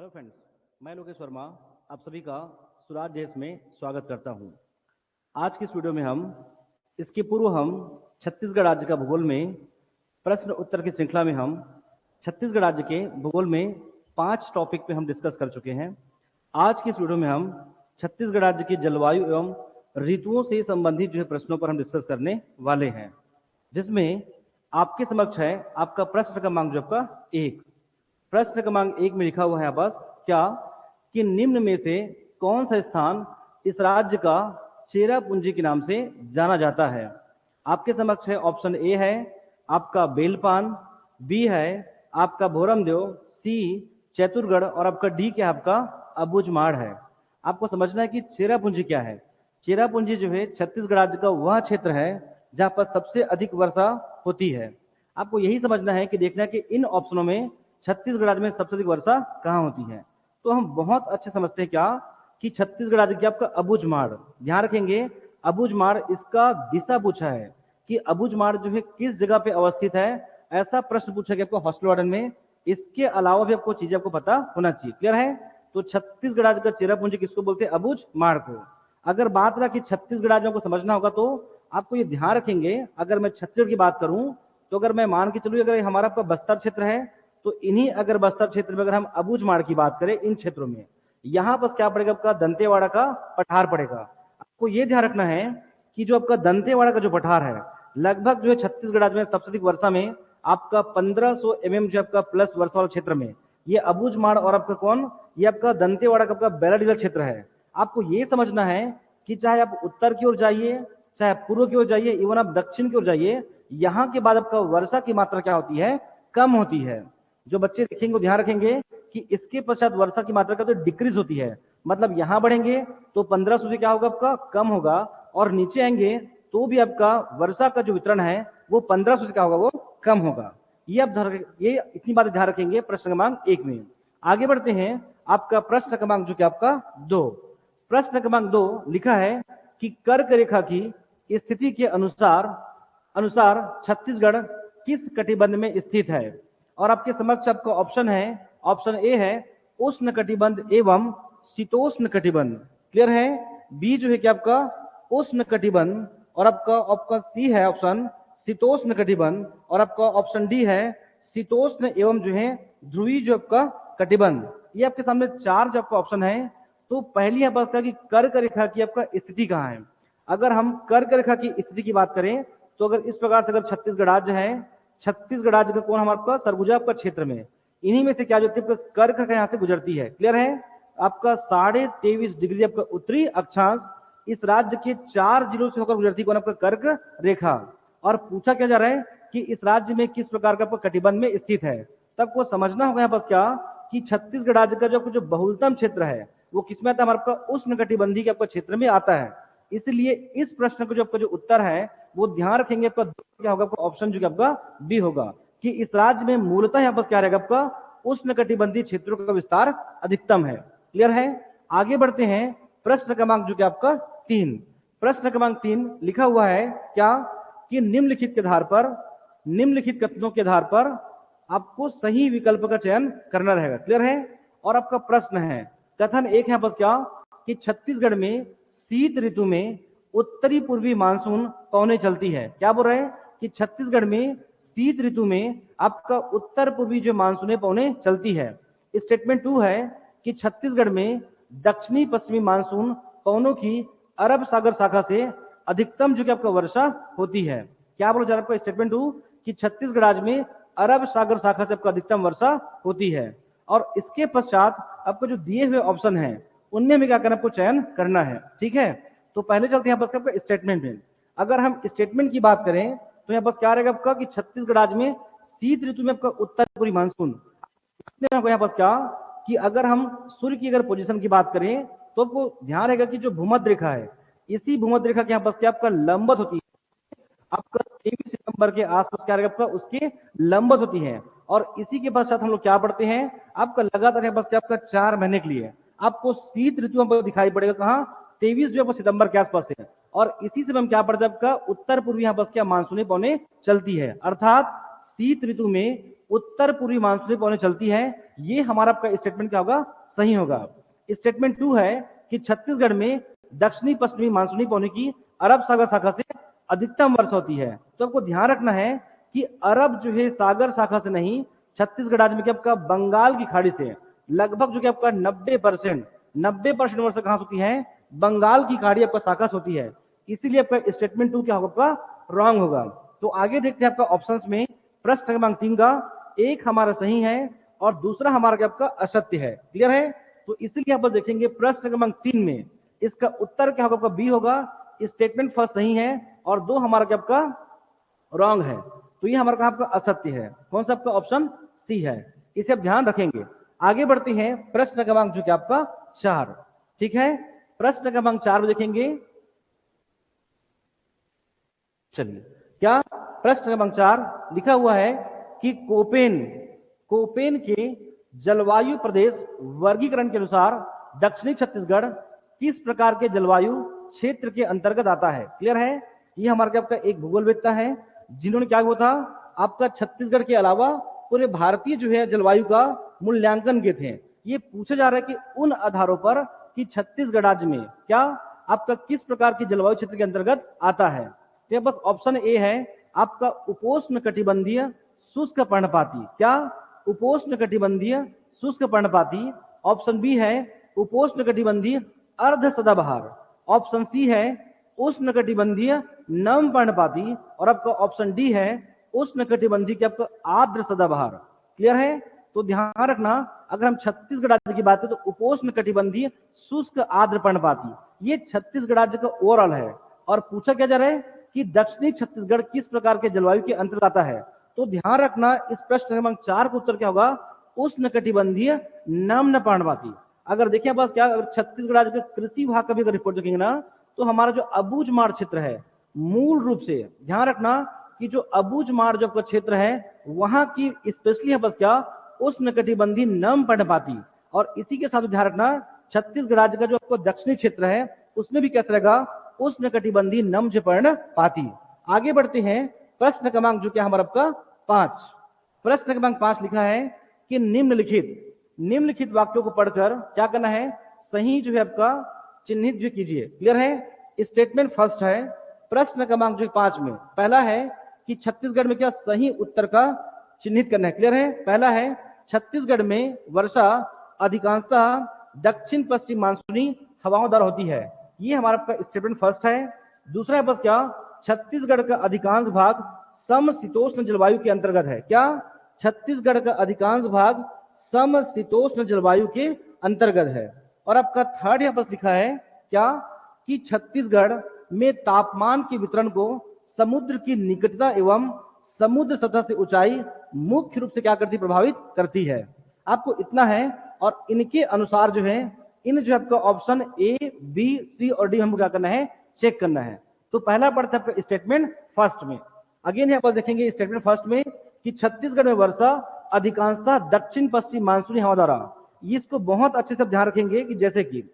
Hello friends, मैं लोकेश वर्मा आप सभी का स्वराज देश में स्वागत करता हूं। आज की इस वीडियो में इसके पूर्व हम छत्तीसगढ़ राज्य का भूगोल में प्रश्न उत्तर की श्रृंखला में हम छत्तीसगढ़ राज्य के भूगोल में 5 टॉपिक पे हम डिस्कस कर चुके हैं। आज की इस वीडियो में हम छत्तीसगढ़ राज्य की जलवायु एवं ऋतुओं से संबंधित प्रश्नों पर हम डिस्कस करने वाले हैं, जिसमें आपके समक्ष है आपका प्रश्न क्रमांक आपका 1। प्रश्न क्रमांक 1 में लिखा हुआ है बस क्या कि निम्न में से कौन सा स्थान इस राज्य का चेरापूंजी के नाम से जाना जाता है। आपके समक्ष है ऑप्शन ए है आपका बेलपान, बी है आपका भोरमदेव, सी चैतुरगढ़ और आपका डी क्या है आपका अबूझमाड़ है। आपको समझना है कि चेरापूंजी क्या है। चेरापूंजी है छत्तीसगढ़ राज्य का वह क्षेत्र है जहां पर सबसे अधिक वर्षा होती है। आपको यही समझना है कि देखना है कि इन ऑप्शनों में छत्तीसगढ़ राज्य में सबसे अधिक वर्षा कहाँ होती है। तो हम बहुत अच्छे समझते हैं क्या कि छत्तीसगढ़ राज्य की आपका अबूझमाड़, ध्यान रखेंगे अबूझमाड़ इसका दिशा पूछा है कि अबूझमाड़ किस जगह पे अवस्थित है। ऐसा प्रश्न पूछा गया आपको हॉस्टल वार्डन में। इसके अलावा भी आपको चीजें आपको पता होना चाहिए। क्लियर है? तो छत्तीसगढ़ राज्य का चेरापूंजी किसको बोलते हैं? अबूझमाड़ को। अगर बात रहा कि छत्तीसगढ़ राज्य को समझना होगा तो आपको ये ध्यान रखेंगे, अगर मैं छत्तीसगढ़ की बात करूं तो अगर मैं मान के चलूँ अगर हमारा आपका बस्तर क्षेत्र है तो इन्हीं अगर बस्तर क्षेत्र में अगर हम अबूझमाड़ की बात करें इन क्षेत्रों में, यहां पर क्या पड़ेगा आपका दंतेवाड़ा का पठार पड़ेगा। आपको यह ध्यान रखना है कि जो आपका दंतेवाड़ा का जो पठार है लगभग छत्तीसगढ़ राज्य में सबसे अधिक वर्षा में आपका 1500 mm जो आपका प्लस वर्षा वाला क्षेत्र में ये अबूझमाड़ और आपका कौन ये आपका दंतेवाड़ा का आपका बेलाडीला क्षेत्र है। आपको ये समझना है कि चाहे आप उत्तर की ओर जाइए, चाहे पूर्व की ओर जाइए, इवन आप दक्षिण की ओर जाइए, यहाँ के बाद आपका वर्षा की मात्रा क्या होती है? कम होती है। जो बच्चे देखेंगे ध्यान रखेंगे कि इसके पश्चात वर्षा की मात्रा का तो डिक्रीज होती है। मतलब यहां बढ़ेंगे तो 1500 से क्या होगा आपका कम होगा, और नीचे आएंगे तो भी आपका वर्षा का जो वितरण है वो 1500 से क्या होगा वो कम होगा। ये आप ये इतनी बातें ध्यान रखेंगे प्रश्न क्रमांक 1 में। आगे बढ़ते हैं आपका प्रश्न क्रमांक जो कि आपका 2। प्रश्न क्रमांक 2 लिखा है कि कर्क रेखा की स्थिति के अनुसार छत्तीसगढ़ किस कटिबंध में स्थित है। और आपके समक्ष आपका ऑप्शन है, ऑप्शन ए है उष्ण कटिबंध एवं शीतोष्ण कटिबंध। क्लियर है? बी जो है कि आपका उष्ण कटिबंध और आपका सी है ऑप्शन शीतोष्ण कटिबंध और आपका ऑप्शन डी है शीतोष्ण एवं ध्रुवी जो आपका कटिबंध। ये आपके सामने 4 जो आपका ऑप्शन है। तो पहली है बस कि कर्क रेखा की आपका स्थिति कहाँ है। अगर हम कर्क रेखा की स्थिति की बात करें तो अगर इस प्रकार से अगर छत्तीसगढ़ राज्य है, छत्तीसगढ़ राज्य का कौन हमारे सरगुजा आपका क्षेत्र में इन्हीं में से क्या जो कर्क रेखा यहाँ से गुजरती है। क्लियर है? आपका 23.5 डिग्री आपका उत्तरी अक्षांश इस राज्य के 4 जिलों से होकर गुजरती कौन आपका कर्क रेखा। और पूछा क्या जा रहा है कि इस राज्य में किस प्रकार का कटिबंध में स्थित है। तब को समझना होगा यहाँ पर क्या कि छत्तीसगढ़ राज्य का जो बहुलतम क्षेत्र है वो किसमें आता है? हमारे उष्ण कटिबंधी के आपका क्षेत्र में आता है। इसलिए इस प्रश्न को जो आपका जो उत्तर है वो ध्यान रखेंगे आपका क्या होगा, आपका ऑप्शन जो आपका बी होगा कि इस राज्य में मूलतः यहाँ पर क्या रहेगा आपका उष्ण कटिबंधीय क्षेत्रों का विस्तार अधिकतम है। क्लियर है? आगे बढ़ते हैं प्रश्न क्रमांक जो कि आपका 3। प्रश्न क्रमांक 3 लिखा हुआ है क्या कि निम्नलिखित कथनों के आधार पर आपको सही विकल्प का चयन करना रहेगा। क्लियर है? और आपका प्रश्न है कथन 1 है बस क्या कि छत्तीसगढ़ में शीत ऋतु में उत्तरी पूर्वी मानसून पवने चलती है। क्या बोल रहे हैं कि छत्तीसगढ़ में शीत ऋतु में आपका उत्तर पूर्वी जो मानसून पवने चलती है। स्टेटमेंट 2 है कि छत्तीसगढ़ में दक्षिणी पश्चिमी मानसून पवनों की अरब सागर शाखा से अधिकतम जो कि आपका वर्षा होती है। क्या बोला जा रहा है आपका स्टेटमेंट 2 कि छत्तीसगढ़ राज्य में अरब सागर शाखा से आपका अधिकतम वर्षा होती है। और इसके पश्चात आपको जो दिए हुए ऑप्शन है उनमें भी क्या करना आपको चयन करना है। ठीक है? तो पहले चलते हैं बस आपका स्टेटमेंट में। अगर हम स्टेटमेंट की बात करें तो यहाँ बस क्या रहेगा आपका कि छत्तीसगढ़ राज्य में शीत ऋतु में आपका उत्तर पूर्वी मानसून। यहाँ बस क्या कि अगर हम सूर्य की अगर पोजीशन की बात करें तो आपको ध्यान रहेगा कि जो भूमध्य रेखा है इसी भूमध्य रेखा के यहाँ बस क्या आपका लंबवत होती है। आपका 23 सितंबर के आसपास क्या रहेगा आपका उसके लंबवत होती है। और इसी के पश्चात हम लोग क्या पढ़ते हैं आपका लगातार है बस क्या आपका 4 महीने के लिए आपको शीत ऋतु पर दिखाई पड़ेगा। कहाँ? 23 जो सितंबर के आसपास है। और इसी से हम क्या पढ़ते हैं आपका उत्तर पूर्वी यहाँ बस क्या मानसूनी पवने चलती है। अर्थात शीत ऋतु में उत्तर पूर्वी मानसूनी पवनें चलती है। ये हमारा आपका स्टेटमेंट क्या होगा, सही होगा। स्टेटमेंट 2 है कि छत्तीसगढ़ में दक्षिणी पश्चिमी मानसूनी पवनों की अरब सागर शाखा से अधिकतम वर्षा होती है। तो आपको ध्यान रखना है कि अरब जो है सागर शाखा से नहीं, छत्तीसगढ़ राज्य में क्या आपका बंगाल की खाड़ी से लगभग जो कि आपका 90% वर्षा कहां से होती है, बंगाल की खाड़ी आपका शाखा से होती है। इसीलिए आपका स्टेटमेंट 2 क्या होगा, आपका रॉन्ग होगा। तो आगे देखते हैं आपका ऑप्शंस में प्रश्न क्रमांक 3 का एक हमारा सही है और दूसरा हमारा क्या आपका असत्य है। क्लियर है? तो इसीलिए आप देखेंगे प्रश्न क्रमांक 3 में इसका उत्तर क्या होगा, आपका बी होगा। स्टेटमेंट फर्स्ट सही है और 2 हमारा क्या आपका रॉन्ग है। तो ये हमारा आपका असत्य है। कौन सा आपका ऑप्शन सी है, इसे आप ध्यान रखेंगे। आगे बढ़ते हैं प्रश्न क्रमांक जो कि आपका 4। ठीक है, प्रश्न क्रमांक 4 में देखेंगे। चलिए, क्या प्रश्न क्रमांक 4 लिखा हुआ है कि कोपेन के जलवायु प्रदेश वर्गीकरण के अनुसार दक्षिणी छत्तीसगढ़ किस प्रकार के जलवायु क्षेत्र के अंतर्गत आता है। क्लियर है? ये हमारा आपका एक भूगोलवेत्ता है जिन्होंने क्या हुआ था, आपका छत्तीसगढ़ के अलावा पूरे भारतीय जो है जलवायु का मूल्यांकन किए थे। ये पूछा जा रहा है कि उन आधारों पर कि छत्तीसगढ़ राज्य में क्या आपका किस प्रकार की जलवायु क्षेत्र के अंतर्गत आता है। तो बस ऑप्शन ए है आपका उपोष्ण कटिबंधीय शुष्क पर्णपाती। क्या? उपोष्ण कटिबंधीय शुष्क पर्णपाती। ऑप्शन बी है उपोष्ण कटिबंधीय अर्ध सदाबहार। ऑप्शन सी है उष्ण कटिबंधीय नम पर्णपाती और आपका ऑप्शन डी है उष्ण कटिबंधीय के आपका आर्द्र सदाबहार। क्लियर है? तो ध्यान रखना, अगर हम छत्तीसगढ़ राज्य की बात करें तो उपोष्ण कटिबंधीय शुष्क आर्द्र पर्णपाती ये छत्तीसगढ़ राज्य का ओवरऑल है। और पूछा क्या जा रहा है कि दक्षिणी छत्तीसगढ़ किस प्रकार के जलवायु के अंतर्गत आता है। तो ध्यान रखना, इस प्रश्न क्रमांक 4 का उत्तर क्या होगा, उष्ण कटिबंधीय नम्न पर्णपाती। अगर देखिए बस क्या, अगर छत्तीसगढ़ राज्य के कृषि विभाग का भी अगर रिपोर्ट देखेंगे ना, तो हमारा जो अबूझमाड़ क्षेत्र है, मूल रूप से ध्यान रखना कि जो अबूझमाड़ जो आपका क्षेत्र है वहां की स्पेशली है बस क्या, उष्ण कटिबंधीय नम पर्णपाती। और इसी के साथ ध्यान रखना छत्तीसगढ़ राज्य का जो आपको दक्षिणी क्षेत्र है उसमें भी कैसा रहेगा, उष्ण कटिबंधीय नम पर्णपाती। आगे बढ़ते हैं प्रश्न क्रमांक जो क्या हमारा आपका 5। प्रश्न क्रमांक 5 लिखा है कि निम्नलिखित वाक्यों को पढ़कर क्या करना है, सही जो है आपका चिन्हित जो कीजिए। क्लियर है? स्टेटमेंट फर्स्ट है प्रश्न क्रमांक जो 5 में पहला है कि छत्तीसगढ़ में क्या सही उत्तर का चिन्हित करना है। क्लियर है? पहला है छत्तीसगढ़ में वर्षा अधिकांशतः दक्षिण पश्चिम मानसूनी हवाओं द्वारा होती है। ये हमारा आपका स्टेटमेंट फर्स्ट है। दूसरा है बस क्या, छत्तीसगढ़ का अधिकांश भाग समशीतोष्ण जलवायु के अंतर्गत है। क्या? छत्तीसगढ़ का अधिकांश भाग समशीतोष्ण जलवायु के अंतर्गत है। और आपका थर्ड यहाँ पर लिखा है क्या, कि छत्तीसगढ़ में तापमान के वितरण को समुद्र की निकटता एवं समुद्र सतह से ऊंचाई मुख्य रूप से क्या करती, प्रभावित करती है। आपको इतना है और इनके अनुसार जो है इन जो आपका ऑप्शन ए बी सी और डी हमको क्या करना है, चेक करना है। तो पहला पढ़ते हैं आपका स्टेटमेंट फर्स्ट में। अगेन यहाँ पर देखेंगे स्टेटमेंट फर्स्ट में कि छत्तीसगढ़ में वर्षा अधिकांशतः दक्षिण पश्चिम मानसूनी हवा द्वारा। इसको बहुत अच्छे से ध्यान रखेंगे कि जैसे कि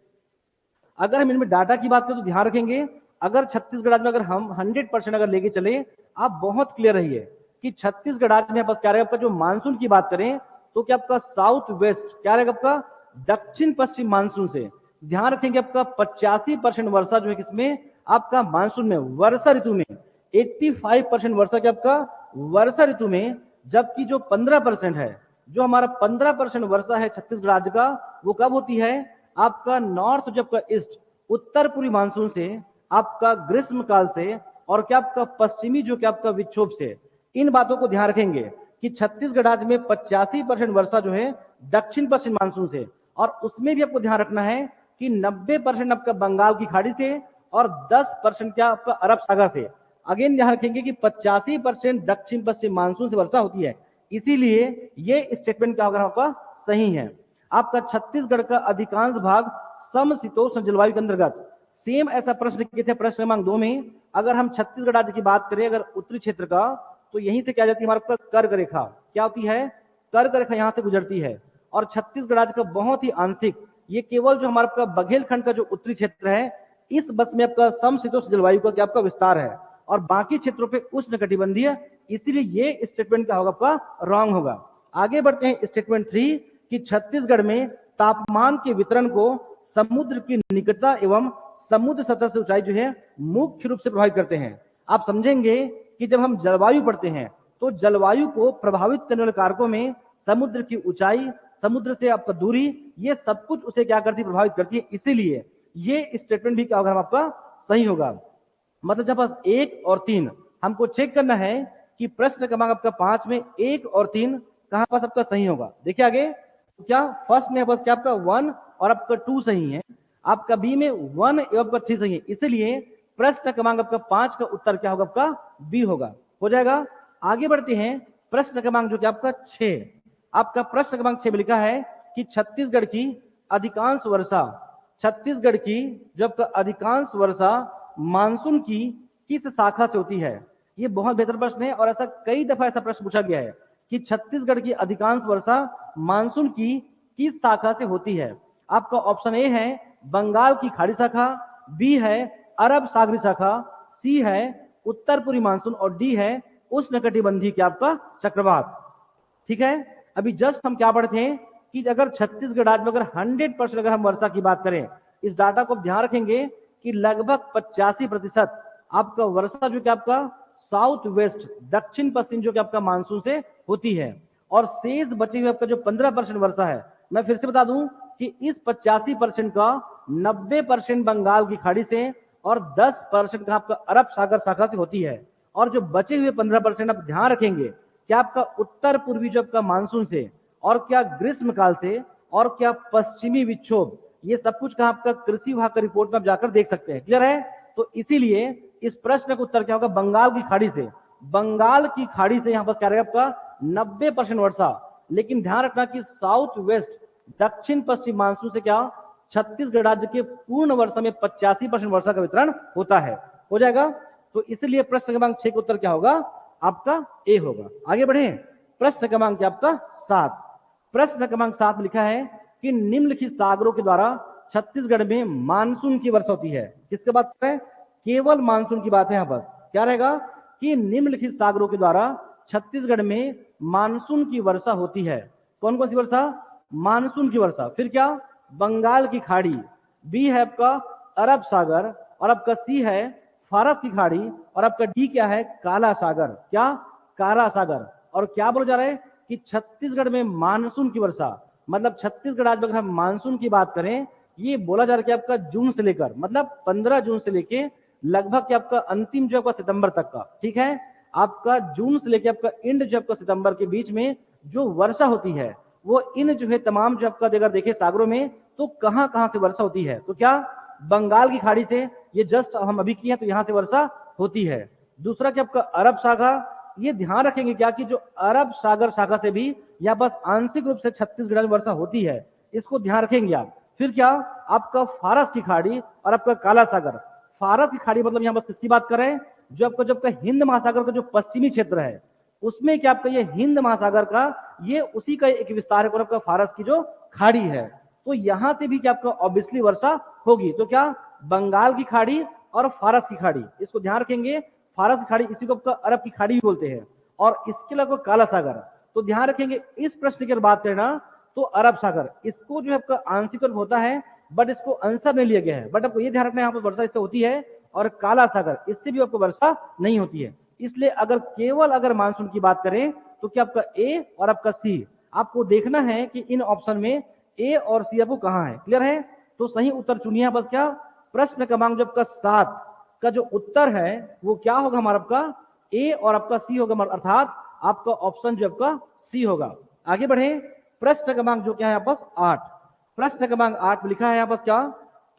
अगर हम इनमें डाटा की बात करें तो ध्यान रखेंगे, अगर छत्तीसगढ़ राज्य में अगर हम 100% अगर लेके चले, आप बहुत क्लियर रहिए कि छत्तीसगढ़ राज्य में बस क्या रहेगा आपका, जो मानसून की बात करें तो क्या आपका साउथ वेस्ट क्या रहेगा आपका, दक्षिण पश्चिम मानसून से। ध्यान रखेंगे आपका 85% वर्षा जो है किसमें, आपका मानसून में, वर्षा ऋतु में। 85% वर्षा क्या आपका वर्षा ऋतु में, जबकि जो 15% है, जो हमारा 15% वर्षा है छत्तीसगढ़ राज्य का, वो कब होती है, आपका नॉर्थ जब का ईस्ट उत्तर पूर्वी मानसून से, आपका ग्रीष्म काल से, और क्या आपका पश्चिमी जो क्या आपका विक्षोभ से। इन बातों को ध्यान रखेंगे कि छत्तीसगढ़ राज्य में 85% वर्षा जो है दक्षिण पश्चिम मानसून से, और उसमें भी आपको ध्यान रखना है कि 90% आपका बंगाल की खाड़ी से और 10% क्या आपका अरब सागर से। अगेन ध्यान रखेंगे कि 85% दक्षिण पश्चिम मानसून से वर्षा होती है। इसीलिए ये स्टेटमेंट क्या होगा आपका सही है। आपका छत्तीसगढ़ का अधिकांश भाग समशीतोष्ण जलवायु के अंतर्गत। सेम ऐसा प्रश्न किए थे प्रश्न क्रमांक 2 में। अगर हम छत्तीसगढ़ राज्य की बात करें अगर उत्तरी क्षेत्र का, तो यहीं से क्या जाती है हमारे पास कर्क रेखा। क्या होती है, कर्क रेखा यहां से गुजरती है। और छत्तीसगढ़ राज्य का बहुत ही आंशिक, ये केवल जो हमारा बघेलखंड का जो उत्तरी क्षेत्र है, इस बस में आपका समशीतोष्ण जलवायु का क्या आपका विस्तार है। और बाकी क्षेत्रों पे उष्णकटिबंधीय, इसीलिए ये स्टेटमेंट क्या होगा आपका रॉन्ग होगा। आगे बढ़ते हैं स्टेटमेंट 3 कि छत्तीसगढ़ में तापमान के वितरण को समुद्र की निकटता एवं समुद्र सतह से ऊंचाई जो है मुख्य रूप से प्रभावित करते हैं। आप समझेंगे कि जब हम जलवायु पढ़ते हैं तो जलवायु को प्रभावित करने वाले कारकों में समुद्र की ऊंचाई, समुद्र से आपका दूरी, ये सब कुछ उसे क्या करती है, प्रभावित करती है। इसीलिए ये स्टेटमेंट भी क्या होगा आपका सही होगा। मतलब जब पास 1 और 3 हमको चेक करना है कि प्रश्न क्रमांक आपका 5 में 1 और 3 कहां पास आपका सही होगा। देखिए आगे क्या फर्स्ट में बस क्या आपका 1 और आपका 2 सही है, आपका बी में 1 एवं आपका 3 सही है, इसलिए प्रश्न क्रमांक आपका 5 का उत्तर क्या होगा आपका बी होगा। हो जाएगा। आगे बढ़ते हैं प्रश्न क्रमांक जो कि आपका 6, आपका प्रश्न क्रमांक 6 में लिखा है कि छत्तीसगढ़ की अधिकांश वर्षा, छत्तीसगढ़ की जब अधिकांश वर्षा मानसून की किस शाखा से होती है। ये बहुत बेहतर प्रश्न है और ऐसा कई दफा ऐसा प्रश्न पूछा गया है कि छत्तीसगढ़ की अधिकांश वर्षा मानसून की किस शाखा से होती है। आपका ऑप्शन ए है बंगाल की खाड़ी शाखा, बी है अरब सागरी शाखा, सी है उत्तर पूर्वी मानसून और डी है उष्णकटिबंधीय क्या आपका चक्रवात। ठीक है, अभी जस्ट हम क्या पढ़ते हैं कि अगर छत्तीसगढ़ राज्य में अगर 100% अगर हम वर्षा की बात करें, इस डाटा को ध्यान रखेंगे कि लगभग 85% आपका वर्षा जो कि आपका साउथ वेस्ट दक्षिण पश्चिम जो कि आपका मानसून से होती है, और शेष बचे हुए आपका जो 15% वर्षा है, मैं फिर से बता दूं कि इस 85% का 90% बंगाल की खाड़ी से और 10% का आपका अरब सागर शाखा से होती है, और जो बचे हुए 15% आप ध्यान रखेंगे क्या आपका उत्तर पूर्वी जो आपका मानसून से और क्या ग्रीष्म काल से और क्या पश्चिमी विक्षोभ, ये सब कुछ का आपका कृषि विभाग का रिपोर्ट में आप जाकर देख सकते हैं। क्लियर है। तो इसीलिए इस प्रश्न का उत्तर क्या होगा बंगाल की खाड़ी से। बंगाल की खाड़ी से यहां पर क्या रहेगा आपका 90% वर्षा, लेकिन ध्यान रखना कि साउथ वेस्ट दक्षिण पश्चिम मानसून से क्या छत्तीसगढ़ राज्य के पूर्ण वर्षा में 85% वर्षा का वितरण होता है। हो जाएगा। तो इसलिए प्रश्न क्रमांक 6 का उत्तर क्या होगा आपका ए होगा। आगे बढ़े प्रश्न क्रमांक आपका 7, प्रश्न क्रमांक 7 लिखा है कि निम्नलिखित सागरों के द्वारा छत्तीसगढ़ में मानसून की वर्षा होती है। किसके बात कर रहे हैं, केवल मानसून की बात है। यहां पर क्या रहेगा कि निम्नलिखित सागरों के द्वारा छत्तीसगढ़ में मानसून की वर्षा होती है। कौन कौन सी वर्षा, मानसून की वर्षा, फिर क्या बंगाल की खाड़ी, बी है आपका अरब सागर और आपका सी है फारस की खाड़ी और आपका डी क्या है काला सागर, क्या काला सागर। और क्या बोला जा रहा है कि छत्तीसगढ़ में मानसून की वर्षा, मतलब छत्तीसगढ़ राज्य में अगर हम मानसून की बात करें, ये बोला जा रहा है कि आपका जून से लेकर मतलब 15 जून से लेके लगभग आपका अंतिम जो आपका सितंबर तक का, ठीक है, आपका जून से लेकर आपका एंड जो आपका सितंबर के बीच में जो वर्षा होती है वो इन जो है तमाम जो आपका अगर देखे सागरों में तो कहां कहां से वर्षा होती है। तो क्या बंगाल की खाड़ी से, ये जस्ट हम अभी किए तो यहां से वर्षा होती है। दूसरा क्या आपका अरब सागर, ये ध्यान रखेंगे क्या कि जो अरब सागर शाखा से भी यहाँ बस आंशिक रूप से छत्तीसगढ़ में वर्षा होती है, इसको ध्यान रखेंगे आप। फिर क्या आपका फारस की खाड़ी और आपका काला सागर। फारस की खाड़ी मतलब यहाँ बस किसकी बात कर रहे हैं, जो आपका जब का हिंद महासागर का जो पश्चिमी क्षेत्र है उसमें क्या आपका ये हिंद महासागर का ये उसी का एक विस्तार है, आपका फारस की जो खाड़ी है, तो यहां से भी क्या आपका ऑब्वियसली वर्षा होगी। तो क्या बंगाल की खाड़ी और फारस की खाड़ी, इसको ध्यान रखेंगे। फारस की खाड़ी इसी को आपका अरब की खाड़ी भी बोलते हैं, और इसके अलावा काला सागर। तो ध्यान रखेंगे इस प्रश्न की बात करना तो अरब सागर इसको जो है आपका आंशिक रूप होता है, बट इसको आंसर नहीं लिया गया है, बट आपको ये ध्यान रखना है यहाँ पर वर्षा इससे होती है, और काला सागर इससे भी आपको वर्षा नहीं होती है। इसलिए अगर केवल अगर मानसून की बात करें तो क्या आपका ए और आपका सी, आपको देखना है कि इन ऑप्शन में ए और सी आपको कहां है। क्लियर है। तो सही उत्तर चुनिए। बस क्या प्रश्न क्रमांक जब का 7 का जो उत्तर है वो क्या होगा हमारा आपका ए और आपका सी होगा, अर्थात आपका ऑप्शन जो आपका सी होगा। आगे बढ़े प्रश्न क्रमांक जो क्या है आपस 8, प्रश्न क्रमांक 8 में लिखा है आपस क्या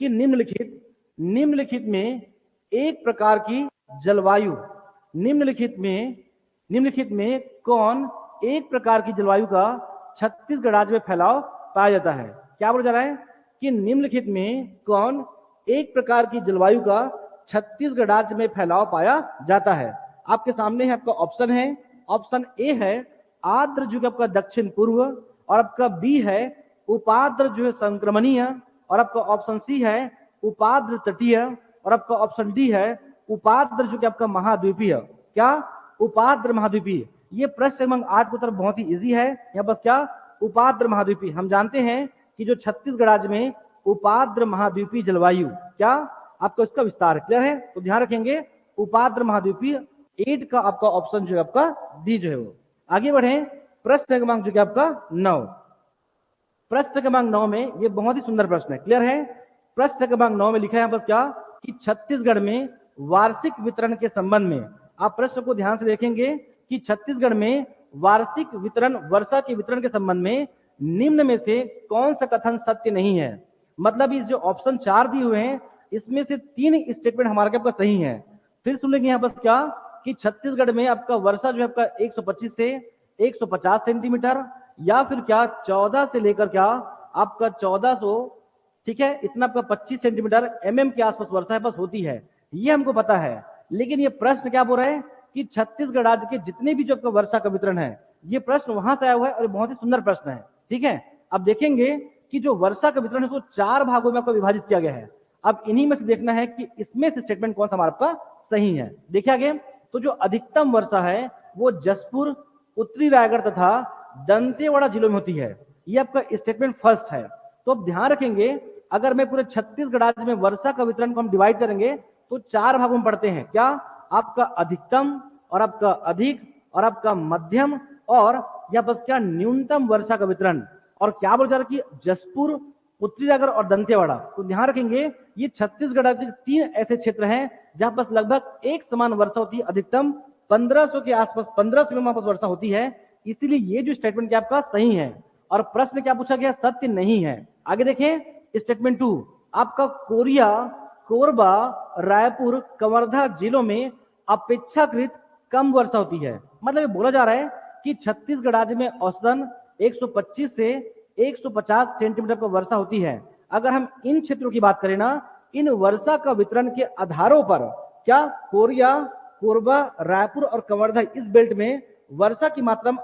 कि निम्नलिखित में एक प्रकार की जलवायु, निम्नलिखित में कौन एक प्रकार की जलवायु का छत्तीसगढ़ राज्य में फैलाव पाया जाता है। क्या बोला जा रहा है कि निम्नलिखित में कौन एक प्रकार की जलवायु का छत्तीसगढ़ राज्य में फैलाव पाया जाता है। आपके सामने है आपका ऑप्शन है, ऑप्शन ए है आर्द्र जो आपका दक्षिण पूर्व, और आपका बी है उपाद्र जो है संक्रमणीय, और आपका ऑप्शन सी है उपाद्र तटीय, और आपका ऑप्शन डी है उपाद्र जो कि आपका महाद्वीपीय, क्या उपाद्र महाद्वीपीय। ये प्रश्न क्रमांक 8 का उत्तर बहुत ही इजी है, यहाँ बस क्या उपाद्र महाद्वीपीय। हम जानते हैं कि जो छत्तीसगढ़ राज्य में उपाद्र महाद्वीपीय जलवायु, क्या आपको इसका विस्तार क्लियर है, तो ध्यान रखेंगे उपाद्र महाद्वीपीय। 8 का आपका ऑप्शन जो है आपका डी जो है वो। आगे बढ़े, प्रश्न क्रमांक जो कि आपका 9। प्रश्न क्रमांक 9 में ये बहुत ही सुंदर प्रश्न है, क्लियर है। प्रश्न क्रमांक 9 में लिखा है बस क्या कि छत्तीसगढ़ में वार्षिक वितरण के संबंध में, आप प्रश्न को ध्यान से देखेंगे कि छत्तीसगढ़ में वार्षिक वितरण, वर्षा के वितरण के संबंध में निम्न में से कौन सा कथन सत्य नहीं है। मतलब इस जो ऑप्शन 4 दिए हुए हैं इसमें से 3 स्टेटमेंट हमारे आपका सही है। फिर सुन लेंगे यहाँ बस क्या कि छत्तीसगढ़ में आपका वर्षा जो है आपका 125 से 150 सेंटीमीटर, या फिर क्या 14 से लेकर क्या आपका 1400, ठीक है, इतना आपका 25 सेंटीमीटर mm के आसपास वर्षा बस होती है, ये हमको पता है। लेकिन ये प्रश्न क्या बोल रहा है कि छत्तीसगढ़ राज्य के जितने भी जो आपका वर्षा का वितरण है, ये प्रश्न वहां से आया हुआ है और बहुत ही सुंदर प्रश्न है, ठीक है। अब देखेंगे कि जो वर्षा का वितरण है उसको 4 भागों में आपको विभाजित किया गया है। अब इन्हीं में से देखना है कि इसमें से स्टेटमेंट कौन सा हमारा आपका सही है। देखिए आगे, तो जो अधिकतम वर्षा है वो जसपुर, उत्तरी रायगढ़ तथा दंतेवाड़ा जिलों में होती है, ये आपका स्टेटमेंट फर्स्ट है। तो अब ध्यान रखेंगे, अगर मैं पूरे छत्तीसगढ़ राज्य में वर्षा का वितरण को हम डिवाइड करेंगे तो 4 भागों में पढ़ते हैं, क्या आपका अधिकतम और आपका अधिक और आपका मध्यम और या बस क्या न्यूनतम वर्षा का वितरण। और क्या बोल जा रहा है कि जसपुर, उत्तरी रायगढ़ और दंतेवाड़ा। तो ध्यान रखेंगे ये छत्तीसगढ़ राज्य के 3 ऐसे क्षेत्र हैं जहां पर लगभग एक समान वर्षा होती है, अधिकतम 1500 के आसपास, 1500 में वर्षा होती है। इसीलिए ये जो स्टेटमेंट क्या आपका सही है। और प्रश्न क्या पूछा गया, सत्य नहीं है। आगे देखें स्टेटमेंट 2, आपका कोरिया, कोरबा, रायपुर, कवर्धा जिलों में अपेक्षाकृत कम वर्षा होती है। मतलब ये बोला जा रहा है कि छत्तीसगढ़ राज्य में औसतन 125 से 150 सेंटीमीटर पर वर्षा होती है। अगर हम इन क्षेत्रों की बात करें ना, इन वर्षा का वितरण के आधारों पर क्या कोरिया, कोरबा, रायपुर और कवर्धा इस बेल्ट में वर्षा की मात्रा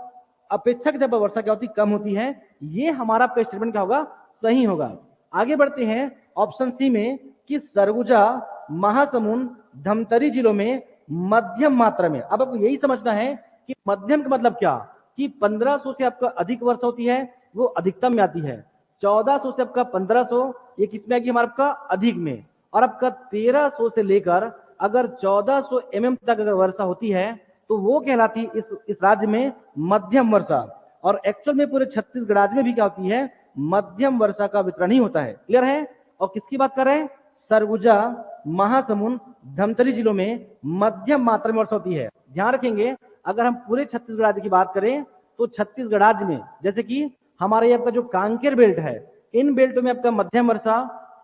अपेक्षाकृत वर्षा क्या होती कम होती है। ये हमारा स्टेटमेंट क्या होगा, सही होगा। आगे बढ़ते हैं ऑप्शन सी में कि सरगुजा, महासमुंद, धमतरी जिलों में मध्यम मात्रा में। अब आपको यही समझना है कि मध्यम का मतलब क्या कि 1500 से आपका अधिक वर्षा होती है, वो अधिकतम में आती है। 1400 से आपका 1500 ये किसमें आएगी हमारा आपका अधिक में। और आपका 1300 से लेकर अगर 1400 mm तक अगर वर्षा होती है तो वो कहलाती है इस राज्य में मध्यम वर्षा। और एक्चुअल में पूरे छत्तीसगढ़ राज्य में भी क्या होती है, मध्यम वर्षा का वितरण ही होता है। क्लियर है। और किसकी बात कर रहे हैं, सरगुजा, महासमुंद, धमतरी जिलों में मध्यम मात्रा में वर्षा होती है। ध्यान रखेंगे, अगर हम पूरे छत्तीसगढ़ राज्य की बात करें तो छत्तीसगढ़ राज्य में जैसे कि हमारे यहाँ का जो कांकेर बेल्ट है, इन बेल्टों में आपका मध्यम वर्षा,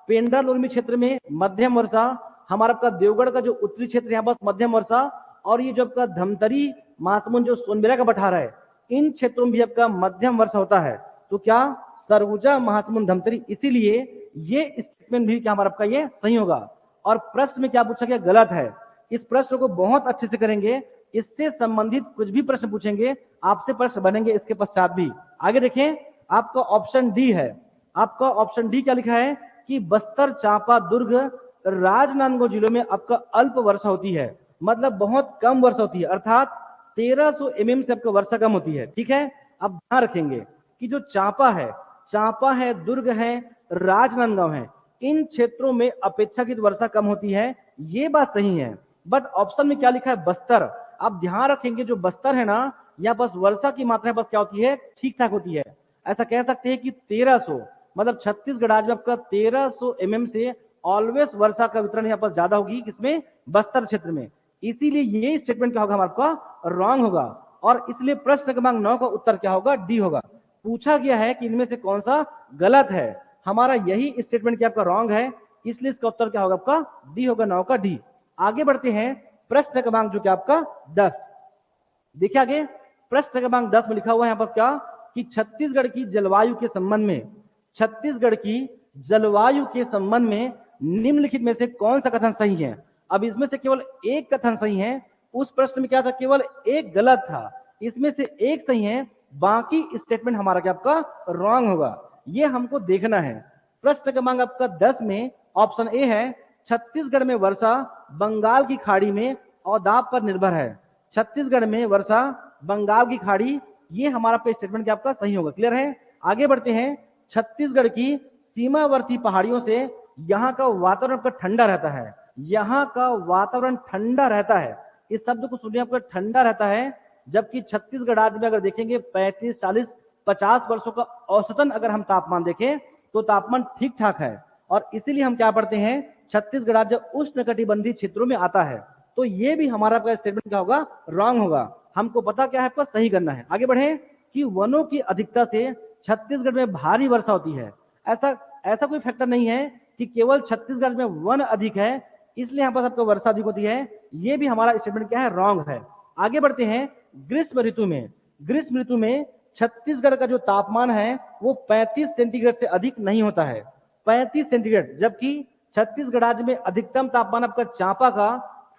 पेंड्रा लोरमी क्षेत्र में मध्यम वर्षा, हमारा आपका देवगढ़ का जो उत्तरी क्षेत्र यहाँ बस मध्यम वर्षा, और ये जो आपका धमतरी, महासमुंद, जो सोनबेरा का पठार है, इन क्षेत्रों में भी आपका मध्यम वर्षा होता है। तो क्या सरगुजा, महासमुंद, धमतरी, इसीलिए ये स्टेटमेंट भी क्या हमारा आपका ये सही होगा। और प्रश्न में क्या पूछा गया, गलत है। इस प्रश्न को बहुत अच्छे से करेंगे, इससे संबंधित कुछ भी प्रश्न पूछेंगे आपसे प्रश्न बनेंगे इसके पश्चात भी। आगे देखें, आपका ऑप्शन डी है। आपका ऑप्शन डी क्या लिखा है कि बस्तर, चांपा, दुर्ग, राजनांदगांव जिलों में आपका अल्प वर्षा होती है, मतलब बहुत कम वर्षा होती है, अर्थात 1300 mm से आपका वर्षा कम होती है। ठीक है। अब ध्यान रखेंगे कि जो चांपा है, दुर्ग है, राजनांदगांव है, इन क्षेत्रों में अपेक्षाकृत वर्षा कम होती है, ये बात सही है। बट ऑप्शन में क्या लिखा है, बस्तर। आप ध्यान रखेंगे जो बस्तर है ना, यहाँ बस वर्षा की मात्रा बस क्या होती है, ठीक ठाक होती है। ऐसा कह सकते हैं कि 1300, मतलब छत्तीसगढ़ राज्य में आपका 1300 mm से ऑलवेज वर्षा का वितरण यहाँ पर ज्यादा होगी, किसमें, बस्तर क्षेत्र में। इसीलिए ये स्टेटमेंट क्या होगा हमारा रॉन्ग होगा। और इसलिए प्रश्न क्रमांक 9 का उत्तर क्या होगा, डी होगा। पूछा गया है कि इनमें से कौन सा गलत है, हमारा यही स्टेटमेंट क्या आपका रॉन्ग है, इसलिए इसका उत्तर क्या होगा आपका डी होगा, 9 का डी। आगे बढ़ते हैं प्रश्न क्रमांक जो क्या आपका 10। देखिए आगे प्रश्न क्रमांक 10 में लिखा हुआ है यहाँ पर क्या कि छत्तीसगढ़ की जलवायु के संबंध में, छत्तीसगढ़ की जलवायु के संबंध में निम्नलिखित में से कौन सा कथन सही है। अब इसमें से केवल एक कथन सही है, उस प्रश्न में क्या था, केवल एक गलत था, इसमें से एक सही है, बाकी स्टेटमेंट हमारा क्या आपका रॉन्ग होगा। ये हमको देखना है। प्रश्न क्रमांक आपका 10 में ऑप्शन ए है, छत्तीसगढ़ में वर्षा बंगाल की खाड़ी में अवदाब पर निर्भर है। छत्तीसगढ़ में वर्षा बंगाल की खाड़ी, ये हमारा स्टेटमेंट क्या आपका सही होगा। क्लियर है? आगे बढ़ते हैं। छत्तीसगढ़ की सीमावर्ती पहाड़ियों से यहाँ का वातावरण आपका ठंडा रहता है। यहाँ का वातावरण ठंडा रहता है, इस शब्द को सुनिए, आपका ठंडा रहता है। जबकि छत्तीसगढ़ राज्य में अगर देखेंगे 35, 40, 50 वर्षों का औसतन अगर हम तापमान देखें तो तापमान ठीक ठाक है, और इसीलिए हम क्या पढ़ते हैं, छत्तीसगढ़ राज्य उष्णकटिबंधीय क्षेत्रों में आता है। तो ये भी हमारा स्टेटमेंट क्या होगा, रॉन्ग होगा। हमको पता क्या है, आपको सही करना है। आगे बढ़े कि वनों की अधिकता से छत्तीसगढ़ में भारी वर्षा होती है। ऐसा कोई फैक्टर नहीं है कि केवल छत्तीसगढ़ में वन अधिक है इसलिए यहाँ पर आपको वर्षा अधिक होती है। ये भी हमारा स्टेटमेंट क्या है, रॉन्ग है। आगे बढ़ते हैं। ग्रीष्म ऋतु में छत्तीसगढ़ का जो तापमान है वो 35 सेंटीग्रेड से अधिक नहीं होता है, 35 सेंटीग्रेड। जबकि छत्तीसगढ़ राज्य में अधिकतम तापमान आपका चांपा का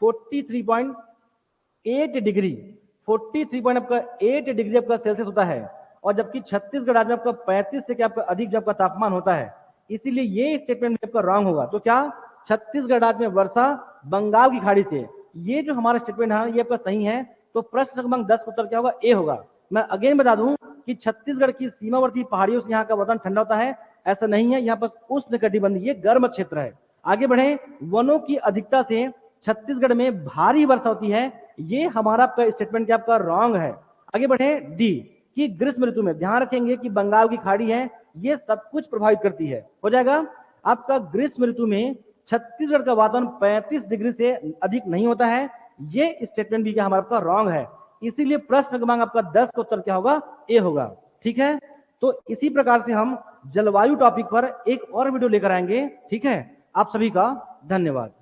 43.8 डिग्री 43.8 डिग्री आपका सेल्सियस होता है, और जबकि छत्तीसगढ़ राज्य में आपका 35 से क्या आपका अधिक जब का तापमान होता है। इसीलिए ये स्टेटमेंट आपका रॉन्ग होगा। तो क्या छत्तीसगढ़ राज्य में वर्षा बंगाल की खाड़ी से, ये जो हमारा स्टेटमेंट है ये आपका सही है। तो प्रश्न क्रमांक 10 का उत्तर क्या होगा, ए होगा। मैं अगेन बता दूं कि छत्तीसगढ़ की सीमावर्ती पहाड़ियों से यहाँ का वातावरण ठंडा होता है, ऐसा नहीं है। यहाँ पर उष्णकटिबंधीय ये गर्म क्षेत्र है। आगे बढ़े। वनों की अधिकता से छत्तीसगढ़ में भारी वर्षा होती है, ये हमारा स्टेटमेंट क्या आपका रॉन्ग है। आगे बढ़े। डी कि ग्रीष्म ऋतु में, ध्यान रखेंगे कि बंगाल की खाड़ी है ये सब कुछ प्रभावित करती है। हो जाएगा आपका ग्रीष्म ऋतु में छत्तीसगढ़ का वातावरण 35 डिग्री से अधिक नहीं होता है, ये स्टेटमेंट भी क्या हमारा आपका रॉन्ग है। इसीलिए प्रश्न क्रमांक आपका 10 का उत्तर क्या होगा, ए होगा। ठीक है, तो इसी प्रकार से हम जलवायु टॉपिक पर एक और वीडियो लेकर आएंगे। ठीक है, आप सभी का धन्यवाद।